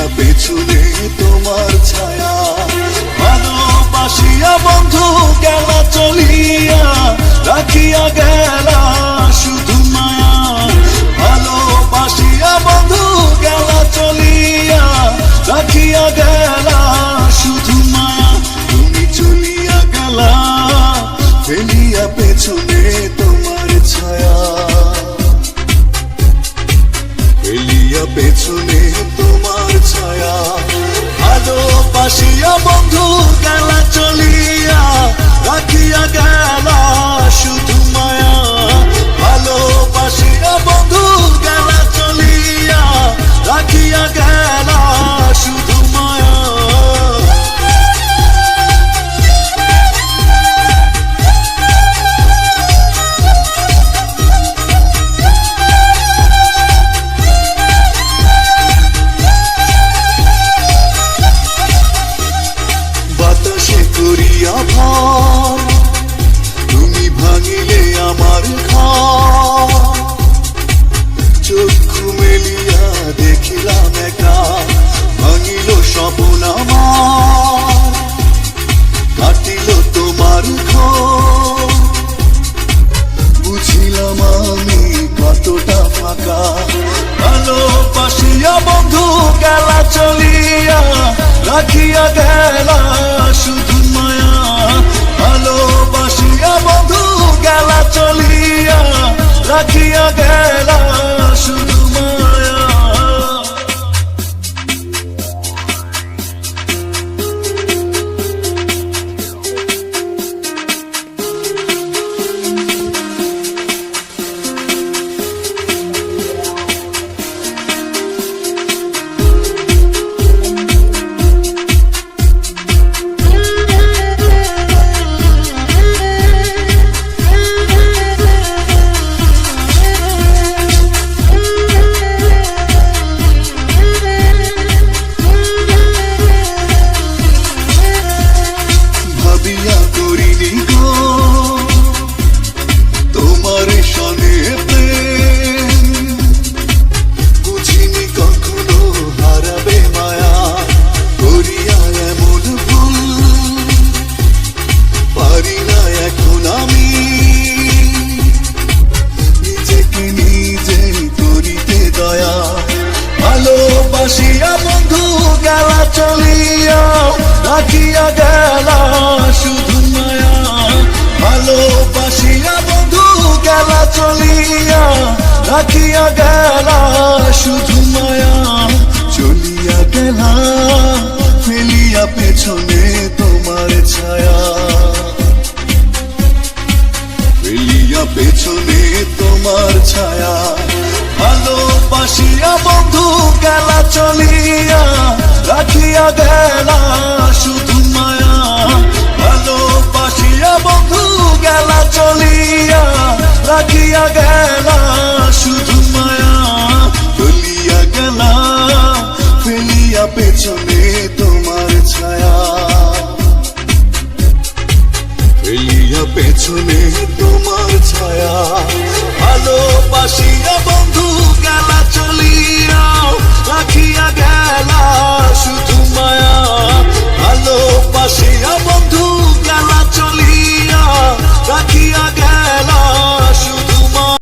ফেলিয়া পেছনে তোমার ছায়া, ভালোবাসিয়া বন্ধু গেলা চলিয়া, রাখিয়া গেলা শুধু মায়া। ভালোবাসিয়া বন্ধু গেলা চলিয়া, রাখিয়া গেলা শুধু মায়া। তুমি চলিয়া গেলা ফেলিয়া পেছনে তোমার ছায়া, ফেলিয়া পেছনে তোমার ছায়া। ভালোবাসিয়া বন্ধু গেলা চলিয়া, রাখিয়া গেলা শুধু মায়া। ভালোবাসিয়া বন্ধু গেলা চলিয়া, রাখিয়া গেলা শুধু মায়া। বাতাসে করিয়া ভর, তুমি ভাঙিলে আমার ঘর। চক্ষু মেলিয়া দেখিলাম একা, ভাঙিল স্বপ্ন আমার। কাটিল তোমার ঘর, বুঝিলাম আমি কতটা ফাঁকা। ভালোবাসিয়া বন্ধু গেলা চলিয়া, রাখিয়া গেলা শুধু মায়া। ভালোবাসিয়া বন্ধু গেলা চলিয়া, রাখিয়া গেলা শুধু মায়া। ভাবিয়া করিনি গো তোমার সনে প্রেম, বুঝিনি কখনো হারাবে মায়া। করিয়া এমন ভুল পারি না এখন আমি, নিজেকে নিজে করিতে দয়া। ভালোবাসিয়া বন্ধু গেলা চলিয়া, রাখিয়া গেলা শুধু মায়া। ভালোবাসিয়া বন্ধু গেলা চলিয়া, রাখিয়া গেলা শুধু মায়া। চলিয়া গেলা ফেলিয়া পেছনে তোমার ছায়া, ফেলিয়া পেছনে তোমার ছায়া। ভালোবাসিয়া বন্ধু গেলা চলিয়া, রাখিয়া গেলা শুধু মায়া। ভালোবাসিয়া বন্ধু গেলা চলিয়া, রাখিয়া গেলা শুধু মায়া। চলিয়া গেলা ফেলিয়া পেছনে তোমার ছায়া, ফেলিয়া পেছনে তোমার ছায়া। ভালোবাসিয়া